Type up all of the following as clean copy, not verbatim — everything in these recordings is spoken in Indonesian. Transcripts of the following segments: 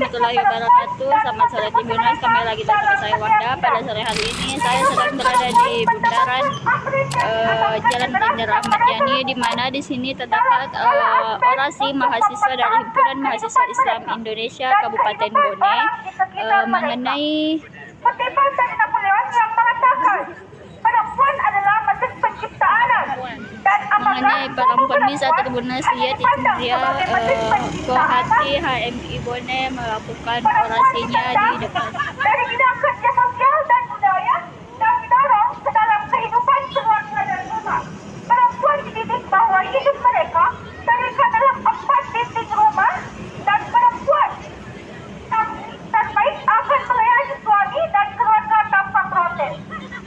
warahmatullahi wabarakatuh. Selamat sore Tribuners, kembali lagi bersama saya Wanda. Pada sore hari ini saya sedang berada di bundaran Jalan Jenderal Ahmad Yani, di mana di sini terdapat orasi mahasiswa dari Himpunan Mahasiswa Islam Indonesia Kabupaten Bone mengenai perempuan bisa. Tribuners, lihat itu dia Kohati HMI Bone melakukan orasinya di depan. Dari bidang kerja sosial dan budaya dan mendorong ke dalam kehidupan keluarga dan rumah. Perempuan dididik bahwa hidup mereka dalam 4 titik rumah, dan perempuan terbaik akan melayani suami dan keluarga tanpa protes.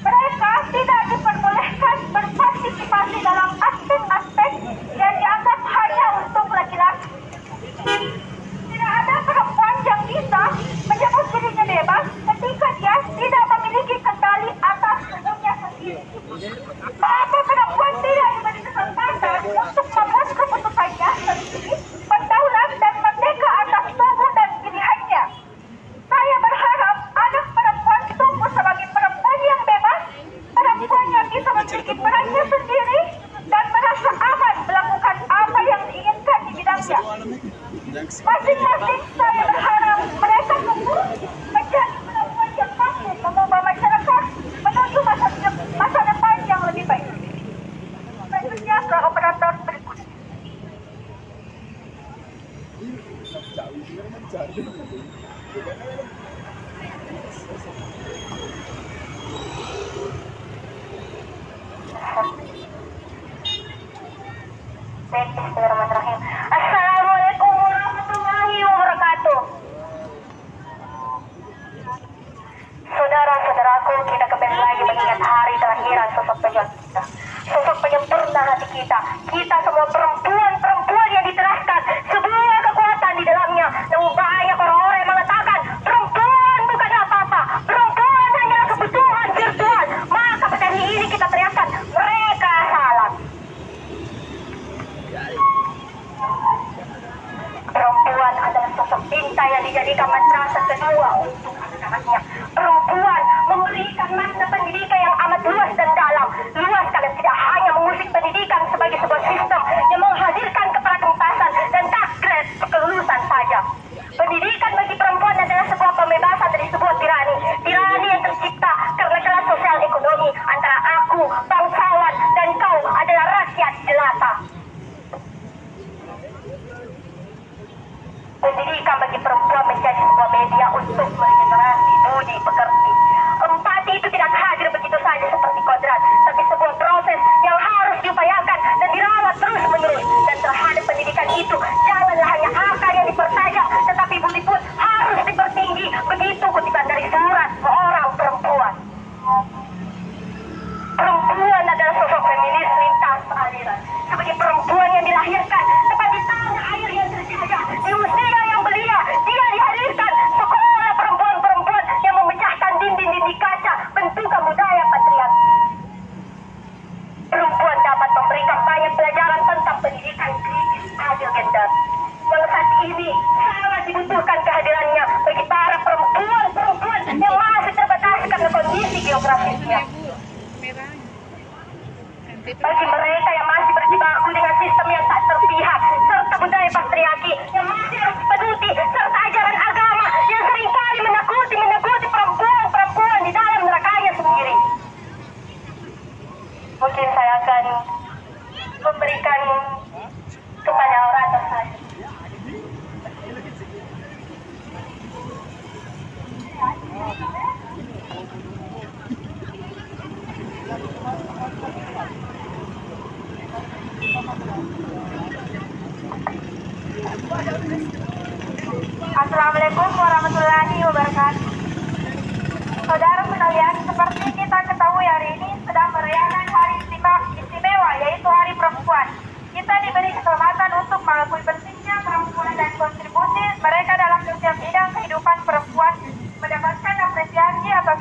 Mereka tidak diperbolehkan berpartisipasi dalam aspek-aspek yang dianggap hanya untuk laki-laki. Tidak ada perempuan yang bisa menyebut dirinya bebas ketika dia tidak memiliki kendali atas tubuhnya sendiri. Maka perempuan tidak diberi kesempatan untuk membuat keputusannya sendiri, berdaulat dan merdeka atas tubuh dan pilihannya. Saya berharap anak perempuan tumbuh sebagai perempuan yang bebas, perempuan yang bisa memiliki perannya sendiri dan merasa aman melakukan apa yang diinginkan di bidangnya. Masing-masing saya berharap mereka tumbuh menjadi perempuan yang mampu mengubah masyarakat menuju masa depan yang lebih baik. Selanjutnya ke operator berikut. Bismillahirrahmanirrahim. Assalamualaikum warahmatullahi wabarakatuh. Saudara-saudaraku, kita kembali lagi mengingat hari terakhiran sosok pejuang kita, sosok penyempurna hati kita. Kita semua perempuan yang diterahkan sebuah kekuatan di dalamnya. Namun banyak orang-orang yang mengatakan perempuan bukan apa-apa, perempuan hanyalah kebutuhan virtual. Maka pada hari ini kita teriakkan mereka salah. Perempuan adalah sosok bintang yang dijadikan madrasah kedua untuk anak-anaknya. Perempuan memberikan makna pendidikan yang amat luas dan dalam. Luas karena tidak hanya mengusik pendidikan sebagai sebuah sistem yang menghadirkan kepada tuntasan dan takdir kelulusan saja. Pendidikan bagi perempuan adalah sebuah pembebasan dari sebuah tirani. Tirani yang tercipta karena kelas sosial ekonomi antara aku, bangsawan, dan kau adalah rakyat jelata. Pendidikan bagi perempuan menjadi sebuah media untuk meregenerasi budi pekerti. Empati itu tidak hadir begitu saja seperti kodrat, tapi sebuah proses yang harus diupayakan dan dirawat terus-menerus. Dan terhadap pendidikan itu, janganlah hanya akal yang dipertajam, tetapi budi pun harus dipertinggi. Begitu kutipan dari surat seorang perempuan. Perempuan adalah sosok feminis lintas aliran. Sebagai perempuan yang dilahirkan tepat di tanah air yang terjaga, di usia yang belia, dia dihadirkan sekolah perempuan-perempuan yang memecahkan dinding-dinding kaca bentukan budaya patriarki. Perempuan dapat memberikan banyak pelajaran tentang pendidikan kritis adil gender, yang saat ini sangat dibutuhkan kehadirannya bagi para perempuan-perempuan yang masih terbatas karena kondisi geografisnya. Bagi mereka yang masih berjibaku dengan sistem yang tak terpihak serta budaya patriarki yang masih harus dipenuhi serta ajaran agama yang seringkali menakuti perempuan-perempuan di dalam nerakanya sendiri. Mungkin saya akan memberikan kepada orator saya. Assalamualaikum warahmatullahi wabarakatuh. Saudara sekalian, seperti kita ketahui hari ini sedang merayakan hari istimewa, yaitu Hari Perempuan. Kita diberi kesempatan untuk mengakui pentingnya perempuan dan kontribusi mereka dalam setiap bidang kehidupan perempuan, mendapatkan apresiasi atas